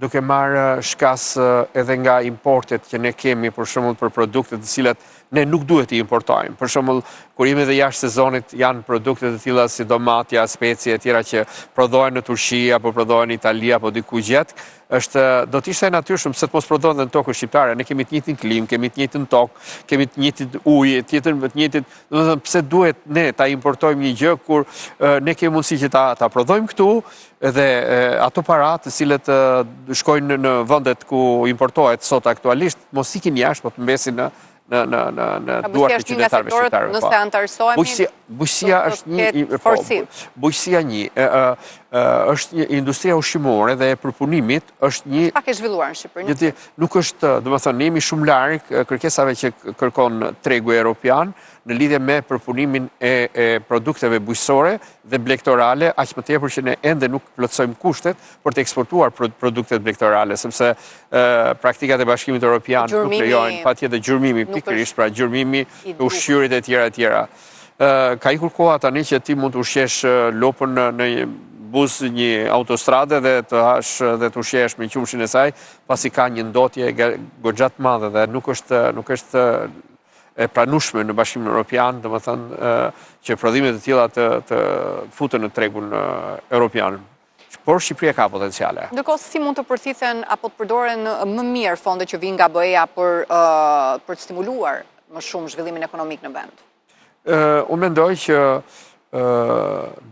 duke marrë shkas edhe nga importet që ne kemi për shembull për produktet të cilat ne nuk duhet i importojmë. Për shembull, kur jemi dhe jashtë sezonit janë produkte të tilla si domatja, specie e tjera që prodhohen në Turqi apo prodhohen në Itali apo diku gjatë, do të ishte e natyrshëm se të mos prodhohen në tokën shqiptare. Ne kemi të njëjtin klim, kemi të njëjtin tokë, kemi të njëjtin ujë, të njëjtin, domethënë pse duhet ne ta importojmë një gjë kur ne kemi mundësi që ta prodhojmë këtu dhe ato para të cilët shkojnë në vendet ku importohet sot aktualisht mos ikin jashtë, po të mbesin në duart të qytetarëve shqiptarë. Nëse antarësohemi, bujqësia është një industria ushqimore dhe e përpunimit është një pak e zhvilluar në Shqipëri. Nuk është, domethënë, ne jemi shumë larg kërkesave që kërkon tregu evropian në lidhje me përpunimin e produkteve bujqësore dhe blegtorale, aq më tepër që ne ende nuk plotësojmë kushtet për të eksportuar produktet blegtorale, sepse praktikat e Bashkimit Evropian nuk lejojnë, patjetër gjurmimi, pikërisht pra gjurmimi, ushqyerjet e tjera. Ka ikur koha tani që ti mund të ushqesh lopën në bus një autostrade dhe të hash dhe të ushqesh me qumshin e saj, pasi ka një ndotje goxha të madhe dhe nuk është e pranueshme në Bashkimin Evropian, domethënë që prodhimet e tilla të futen në tregun evropian. Por Shqipëria ka potenciale. Ndërkohë, si mund të përthithen apo të përdoren më mirë fondet që vijnë nga BE-ja për të stimuluar më shumë zhvillimin ekonomik në vend? Unë mendoj që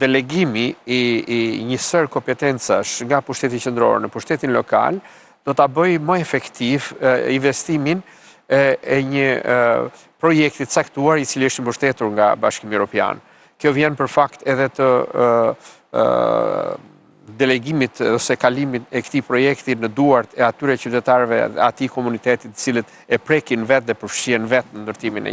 delegimi i një sër kompetencash nga pushteti qendror në pushtetin lokal do ta bëjë më efektiv investimin e një projekti caktuar i cili është mbështetur nga Bashkimi Evropian. Kjo vjen për fakt edhe të delegimit ose kalimit e këtij projekti në duart e atyre qytetarëve, atij komunitetit të cilët e prekin vetë dhe përfshihen vetë në ndërtimin e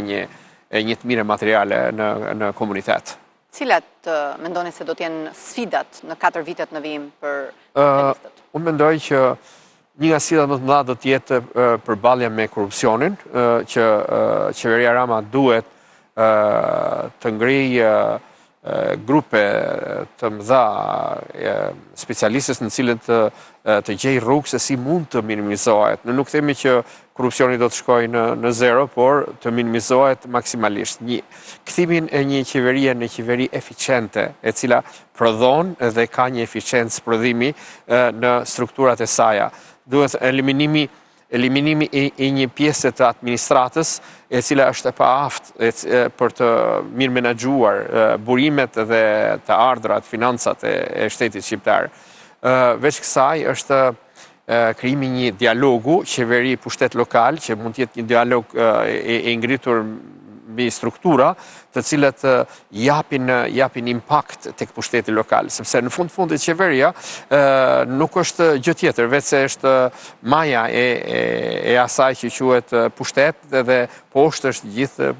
një të mire materiale në komunitet. Cilat mendoni se do të jenë sfidat në 4 vitet në vijim për socialistët? Unë mendoj që një nga sfidat më të mëdha do të jetë përballja me korrupsionin, që qeveria Rama duhet të ngrijë grupe të mëdha specialistës në cilët të gjej rrugë se si mund të minimizohet. Ne nuk themi që korrupsioni do të shkojë në zero, por të minimizohet maksimalisht. Kthimin e një qeverie në qeveri eficiente, e cila prodhon dhe ka një eficiencë prodhimi në strukturat e saj. Duhet eliminimi i një pjese të administratës e cila është e paaftë për të mirë menaxhuar burimet dhe të ardhurat, financat e shtetit shqiptar. Veç kësaj është krijimi një dialogu qeveri-pushtet lokal, që mund të jetë një dialog e ngritur mbi struktura, të cilët japin impakt tek pushteti lokal, sepse në fundit qeveria nuk është gjë tjetër, veç se është maja e asaj që quhet pushtet dhe poshtë është gjithë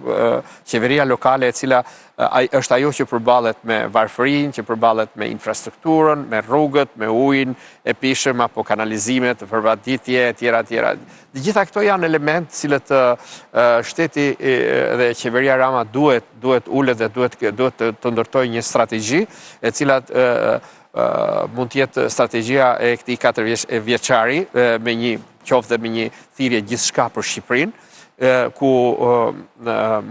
qeveria lokale e cila është ajo që përballet me varfërinë, që përballet me infrastrukturën, me rrugët, me ujin e pishëm apo kanalizimet, përmbajtje e tjera. Të gjitha këto janë elementë cilët shteti dhe qeveria Rama duhet ulet dhe duhet të ndërtojë një strategji e cilat mund të jetë strategjia e këtij 4 vjeçari me një qoftë me një thirrje gjithçka për Shqipërinë, ku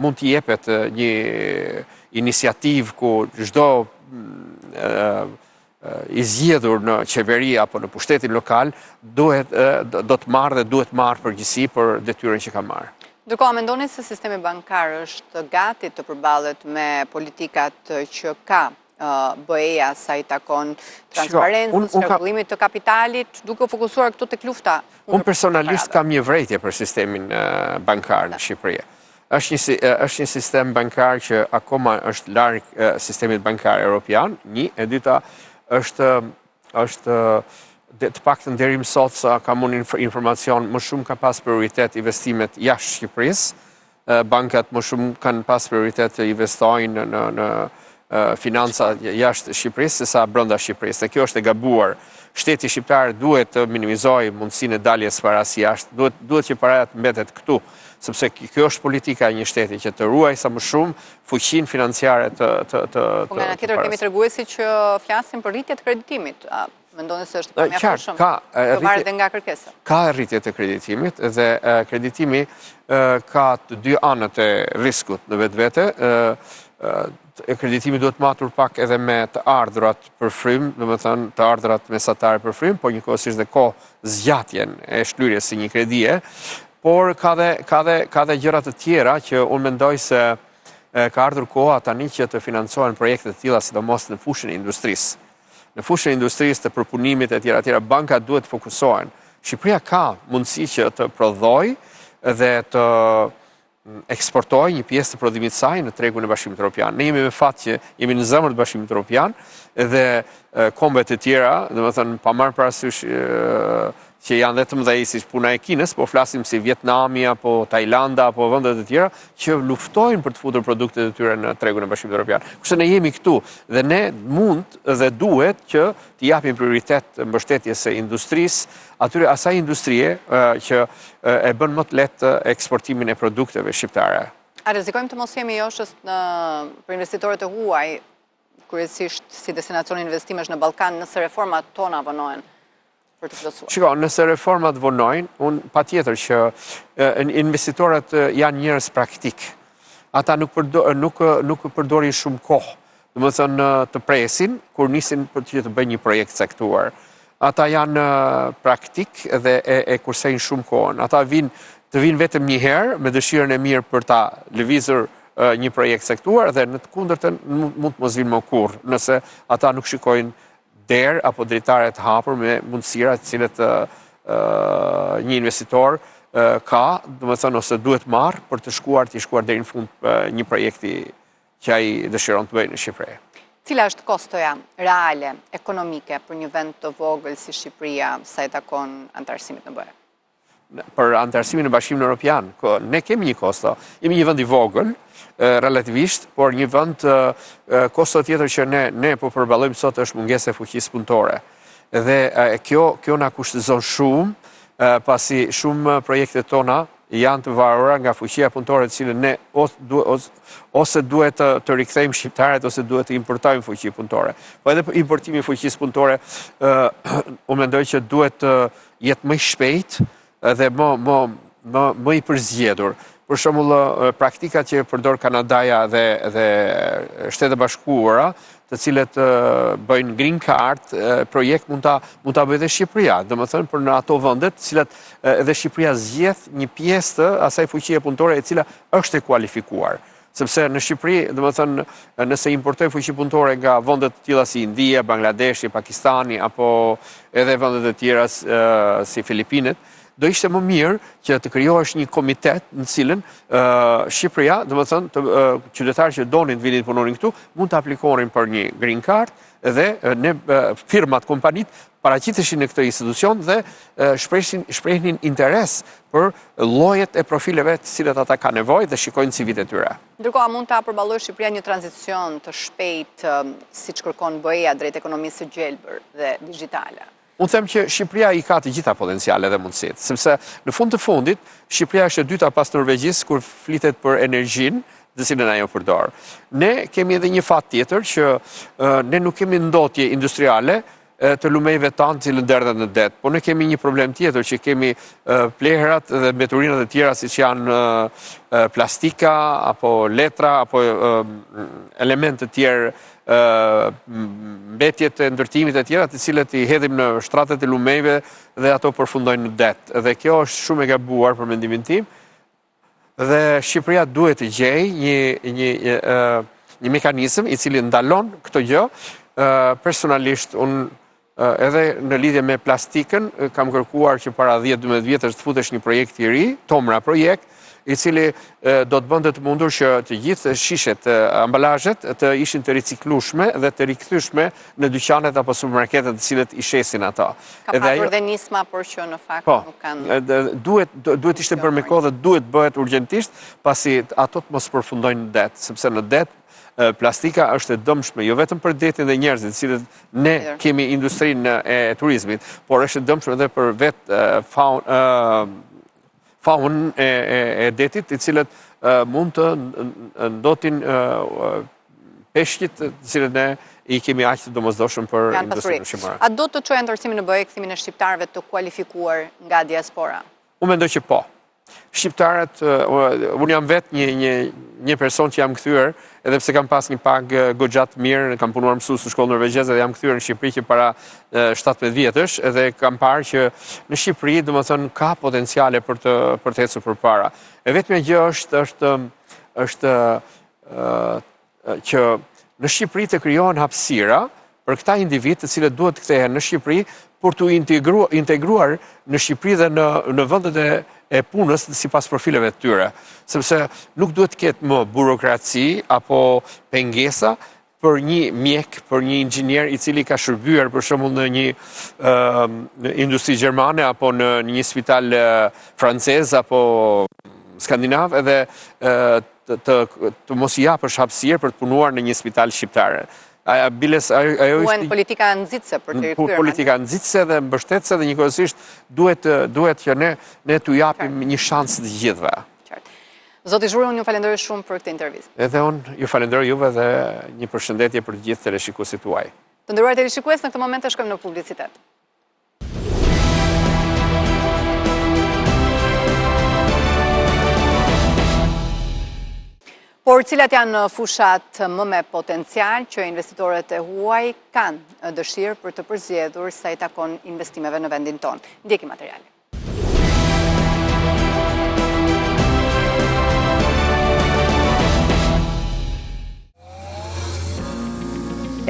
mund të jepet një iniciativë ku çdo i zgjedhur në qeveri apo në pushtetin lokal do të marrë dhe duhet marrë përgjegjësi për detyrën që ka marrë. Ndërkohë, mendoni se sistemi bankar është gati të përballet me politikat që ka BE-ja sa i takon transparencës, rregullimit të kapitalit, duke u fokusuar këtu tek lufta? Unë personalisht kam një vërejtje për sistemin bankar në Shqipëri. Është një sistem bankar që akoma është larg sistemit bankar evropian, e dyta është të paktën deri më sot sa kam unë informacion, më shumë ka pas prioritet investimet jashtë Shqipërisë. Bankat më shumë kanë pas prioritet të investojnë në financa jashtë Shqipërisë se sa brenda Shqipërisë. Dhe kjo është e gabuar. shteti shqiptar duhet të minimizojë mundësinë e daljes paras jashtë, duhet që paraja të mbetet këtu, sepse kjo është politika e një shteti që të ruaj sa më shumë fuqinë financiare të Po nga ana tjetër kemi treguesi që flasin për rritje të kreditimit. Mendoni se është mjaftshëm? Do varet nga kërkesa. Ka rritje të kreditimit dhe kreditimi ka të dy anët e riskut në vetvete. Kreditimi duhet matur pak edhe me të ardhurat për frym, domethënë të ardhurat mesatare për frym, por njëkohësisht dhe zgjatjen e shlyerjes së një kredie, por ka dhe gjëra të tjera që unë mendoj se ka ardhur koha tani që të financohen projekte të tilla sidomos në fushën e industrisë. Në fushën e industrisë të përpunimit e tjera, bankat duhet të fokusohen. Shqipëria ka mundësi që të prodhojë dhe të eksportoj një pjesë të prodhimit saj në tregun e Bashkimit Evropian. Ne jemi me fat që jemi në zemër të Bashkimit Evropian dhe kombet e tjera, domethënë pa marrë parasysh që janë dhe të mëdhej si puna e Kinës, po flasim si Vietnami apo Tajlanda apo vendet e tjera që luftojnë për të futur produktet e tyre në tregun e Bashkimit Evropian. Kështu ne jemi këtu dhe ne mund dhe duhet që të japim prioritet mbështetjes së industrisë, asaj industrie që e bën më të lehtë eksportimin e produkteve shqiptare. A rrezikojmë të mos jemi joshës për investitorët e huaj, kryesisht si destinacion investimesh në Ballkan, nëse reformat tona vonohen për të plotësuar? Shiko, nëse reformat vonojnë, unë patjetër që investitorët janë njerëz praktik. Ata nuk përdorin shumë kohë, domethënë të presin kur nisin për të bëjnë një projekt caktuar. Ata janë praktik dhe e kursejnë shumë kohën. Ata të vinë vetëm një herë me dëshirën e mirë për ta lëvizur një projekt caktuar dhe në të kundërtën mund të mos vinë më kurrë, nëse ata nuk shikojnë derë apo dritare të hapur me mundësira të cilët një investitor ka, domethënë ose duhet marrë për të shkuar deri në fund një projekti që ai dëshiron të bëjë në Shqipëri. Cila është kostoja reale, ekonomike për një vend të vogël si Shqipëria sa i takon antarësimit në BE? Për antarësimin në Bashkimin Evropian, ne kemi një kosto. Jemi një vend i vogël, relativisht, por një vend kosto tjetër që ne po përballojmë sot është mungesa e fuqisë punëtore. Dhe kjo na kushtëzon shumë, pasi shumë projektet tona janë të varura nga fuqia punëtore të cilën ne ose duhet të rikthejmë shqiptarët ose duhet të importojmë fuqi punëtore. Po edhe importimi i fuqisë punëtore, unë mendoj që duhet të jetë më i shpejtë dhe më i përzgjedhur. Për shembull, praktikat që përdor Kanadaja dhe Shtetet e Bashkuara, të cilët bëjnë green card, projekt mund ta bëjë edhe Shqipëria, domethënë për në ato vende të cilat edhe Shqipëria zgjedh një pjesë të asaj fuqie punëtore e cila është e kualifikuar. Sepse në Shqipëri, domethënë, nëse importojmë fuqi punëtore nga vende të tilla si India, Bangladeshi, Pakistani apo edhe vende të tjera si Filipinet, do ishte më mirë që të krijohesh një komitet në cilën Shqipëria, domethënë, qytetarët që donin të vinin të punonin këtu, mund të aplikonin për një green card dhe ne firmat, kompanit paraqiteshin në këtë institucion dhe shprehnin interes për llojet e profileve të cilat ata kanë nevojë dhe shikojnë CV-t e tyre. Ndërkohë, mund ta përballojë Shqipëria një tranzicion të shpejtë siç kërkon BE-ja drejt ekonomisë së gjelbër dhe digjitale? Unë them që Shqipëria i ka të gjitha potenciale dhe mundësitë, sepse në fund të fundit, Shqipëria është e dyta pas Norvegjisë kur flitet për energjinë, dhe cilën ajo përdor. Ne kemi edhe një fat tjetër që ne nuk kemi ndotje industriale të lumejve tanë cilën derdhet në det, por ne kemi një problem tjetër që kemi pleherat dhe mbeturinat e tjera siç janë plastika apo letra apo elemente të tjerë mbetjet e ndërtimit e tjera të cilët i hedhim në shtratet e lumejve dhe ato përfundojnë në det. Dhe kjo është shumë e gabuar për mendimin tim dhe Shqipëria duhet të gjejë një mekanizëm i cili ndalon këtë gjë. Personalisht unë edhe në lidhje me plastikën kam kërkuar që para 10-12 vjetësh të futesh një projekt i ri, Tomra projekt, i cili do të bënte të mundur që të gjithë shishet, ambalazhet të ishin të riciklueshme dhe të rikthyeshme në dyqanet apo supermarketet të cilët i shesin ato. Ka pasur dhe nisma, por që në fakt nuk kanë. Duhet ishte bërë me kohë dhe duhet bëhet urgjentisht, pasi ato të mos përfundojnë në det, sepse në det plastika është e dëmshme, jo vetëm për detin dhe njerëzit, cilët ne kemi industrinë e turizmit, por është e dëmshme edhe për vetë faunën e detit, i cilët mund të ndotin peshqit, të cilët ne i kemi aq të domosdoshëm për industrinë shqiptare. A do të çojë ndërsimin në BE kthimin e shqiptarëve të kualifikuar nga diaspora? Unë mendoj që po. Shqiptarët, unë jam vetë një person që jam kthyer, edhe pse kam pas një pagë goxhat mirë, kam punuar mësues në shkollë norvegjeze dhe jam kthyer në Shqipëri që para 17 vjetësh, edhe kam parë që në Shqipëri, domethënë, ka potenciale për të ecur përpara. E vetmja gjë është që në Shqipëri të krijohen hapësira për këta individ të cilët duhet të kthehen në Shqipëri për të integruar në Shqipëri dhe në vendet e punës sipas profileve të tyre. Sepse nuk duhet të ketë më burokraci apo pengesa për një mjek, për një inxhinier i cili ka shërbyer për shembull në një industri gjermane apo në një spital francez apo skandinav, edhe të mos i japësh hapësirë për të punuar në një spital shqiptar. Duhen politika nxitse për të rikthyer. Politika nxitse dhe mbështetëse dhe njëkohësisht duhet që ne t'u japim një shans të gjithëve. Zoti Zhuri, unë ju falenderoj shumë për këtë intervistë. Edhe unë ju falenderoj juve dhe një përshëndetje për të gjithë teleshikuesit tuaj. Të nderuar teleshikues, në këtë moment të shkojmë në publicitet. Por cilat janë fushat më me potencial që investitorët e huaj kanë dëshirë për të përzgjedhur sa i takon investimeve në vendin tonë. Ndjekim materialin.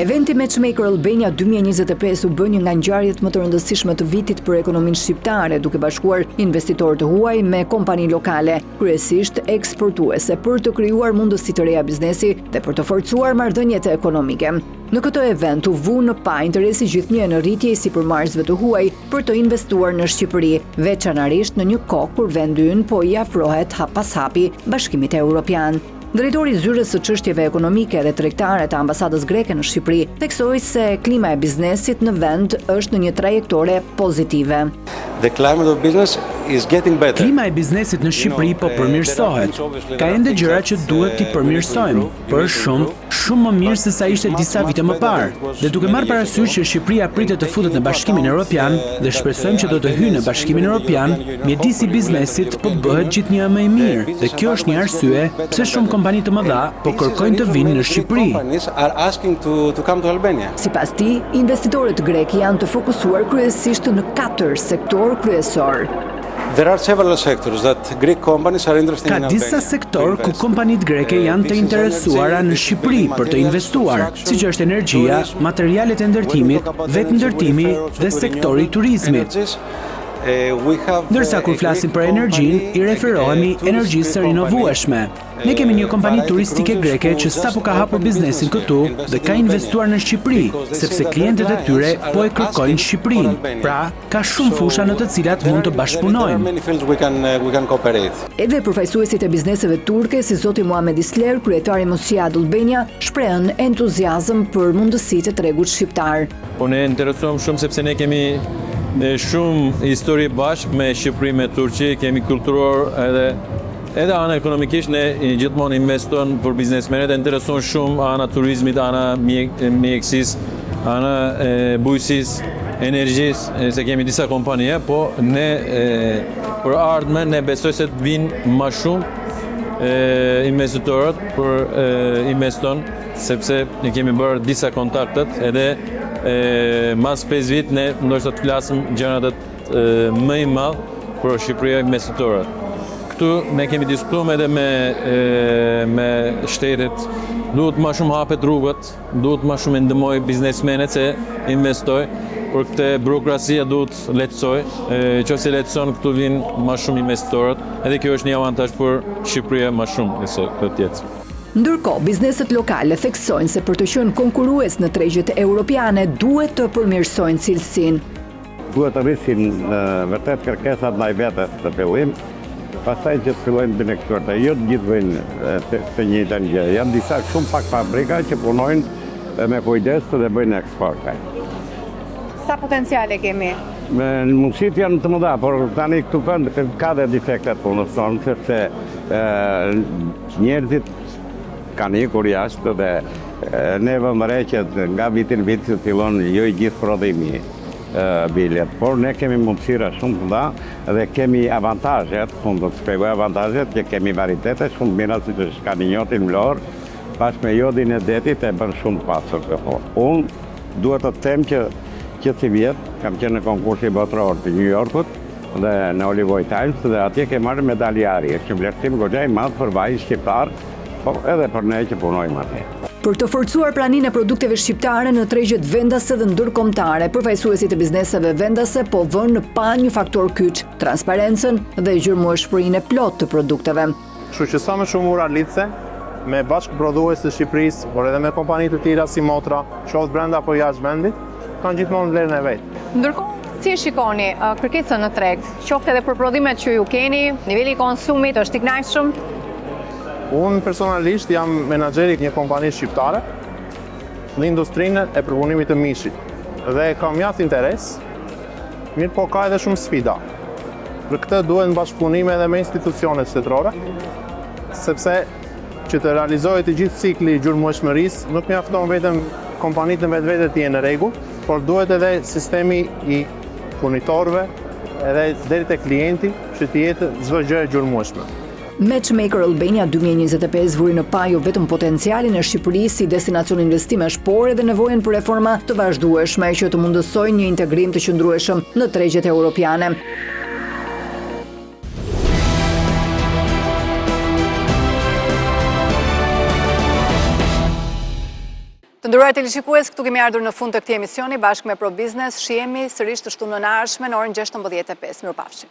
Eventi Matchmaker Albania 2025 u bë një nga ngjarjet më të rëndësishme të vitit për ekonominë shqiptare, duke bashkuar investitorë të huaj me kompani lokale, kryesisht eksportuese, për të krijuar mundësi të reja biznesi dhe për të forcuar marrëdhëniet ekonomike. Në këtë event u vu në pa interesi gjithnjë në rritje i sipërmarrësve të huaj për të investuar në Shqipëri, veçanërisht në një kohë kur vendi ynë po i afrohet hap pas hapi Bashkimit Evropian. Drejtori i zyrës së çështjeve ekonomike dhe tregtare të ambasadës greke në Shqipëri theksoi se klima e biznesit në vend është në një trajektore pozitive. Klima e biznesit në Shqipëri po përmirësohet. Ka ende gjëra që duhet t'i përmirësojmë, për shumë më mirë se sa ishte disa vite më parë. Dhe duke marrë parasysh që Shqipëria pritet të futet në Bashkimin Evropian dhe shpresojmë që do të hyjë në Bashkimin Evropian, mjedisi i biznesit po bëhet gjithnjë më i mirë. Dhe kjo është një arsye pse shumë kompani të mëdha po kërkojnë të vinë në Shqipëri. Sipas tij, investitorët grek janë të fokusuar kryesisht në 4 sektor kryesor. Ka disa sektor ku kompanitë greke janë të interesuara në Shqipëri për të investuar, siç është energjia, materialet e ndërtimit, vetë ndërtimi dhe sektori i turizmit. Ndërsa kur flasim për energjinë, i referohemi energjisë së rinovueshme. Ne kemi një kompani turistike greke që sapo ka hapur biznesin këtu dhe ka investuar në Shqipëri, sepse klientët e tyre po e kërkojnë Shqipërinë. Pra, ka shumë fusha në të cilat mund të bashkëpunojmë. Edhe përfaqësuesit e bizneseve turke si zoti Muhamet Isler, kryetari i Mosjad Albania, shprehën entuziazëm për mundësitë e tregut shqiptar. Unë interesuam shumë sepse ne kemi shumë histori bashkë me Shqipëri, me Turqi, kemi kulturor edhe ana ekonomikisht ne gjithmonë investojmë për biznesmenët, e intereson shumë ana turizmit, ana mjekësisë, ana bujqësisë, energjisë, se kemi disa kompanie, po ne për ardhmen ne besoj se të vinë më shumë investitorët për investon, sepse ne kemi bërë disa kontaktet edhe mas 5 vit ne ndoshta të flasim gjërat më i madh për Shqipëria investitorët. Këtu ne kemi diskutuar edhe me shtetet, duhet më shumë hapet rrugët, duhet më shumë ndihmoj biznesmenët se investoj. për këtë burokrasia duhet lehtësoj, nëse lehtëson këtu vinë më shumë investorët, edhe kjo është një avantazh për Shqipëria më shumë se këtë tjetër. Ndërkohë, bizneset lokale theksojnë se për të qenë konkurrues në tregjet europiane duhet të përmirësojnë cilësinë. Duhet të rrisin vërtet kërkesat ndaj vetes të fillim, pastaj që të fillojnë bineksuar të jo të gjithë bëjnë të njëjtën gjë. Janë disa shumë pak fabrika që punojnë me kujdes dhe bëjnë eksporte. Sa potenciale kemi? Mundësit janë të mëdha, por tani këtu kënd ka dhe defektet punës tonë, sepse njerëzit kanë ikur jashtë dhe ne vëmëre që nga vitin vit që fillon jo i gjithë prodhimi bilet, por ne kemi mundësira shumë të mëdha dhe kemi avantazhet, unë do të shpjegoj avantazhet, që kemi varitete shumë mira si që shkaninjotin mlor, pas me jodin e detit e bën shumë pasur këto. Unë duhet të them që si vjetë kam qenë në konkursi botror të New Yorkut dhe në Olive Oil Times dhe atje ke marrë medaljari, është një vlerësim goxha i madh për vajzë shqiptar, po edhe për ne që punojmë atje. Për të forcuar praninë e produkteve shqiptare në tregjet vendase dhe ndërkombëtare, përfaqësuesit e bizneseve vendase po vënë në pa një faktor kyç, transparencën dhe gjyrmueshmërinë e plotë të produkteve. Kështu që sa më shumë ura lidhse me bashkëprodhues të Shqipërisë, por edhe me kompani të tjera si Motra, qoftë brenda apo jashtë vendit, kanë gjithmonë vlerën e vet. Ndërkohë, si e shikoni kërkesën në treg, qoftë edhe për prodhimet që ju keni, niveli i konsumit është i kënaqshëm? Unë personalisht jam menaxheri një kompani shqiptare në industrinë e përpunimit të mishit dhe kam mjaft interes, mirë po ka edhe shumë sfida. Për këtë duhet bashkëpunime edhe me institucionet shtetërore, sepse që të realizohet i gjithë cikli i gjurmëshmërisë nuk mjafton vetëm kompanitë në vetvete të jenë në rregull, por duhet edhe sistemi i furnitorëve edhe deri te klienti që të jetë çdo gjë e gjurmëshme. Matchmaker Albania 2025 vuri në pa jo vetëm potencialin e Shqipërisë si destinacion investimesh, por edhe nevojën për reforma të vazhdueshme që të mundësojnë një integrim të qëndrueshëm në tregjet europiane. Të nderuar teleshikues, këtu kemi ardhur në fund të këtij emisioni bashkë me Pro Business. Shihemi sërish të shtunën e ardhshme në orën 16:05. Mirupafshim.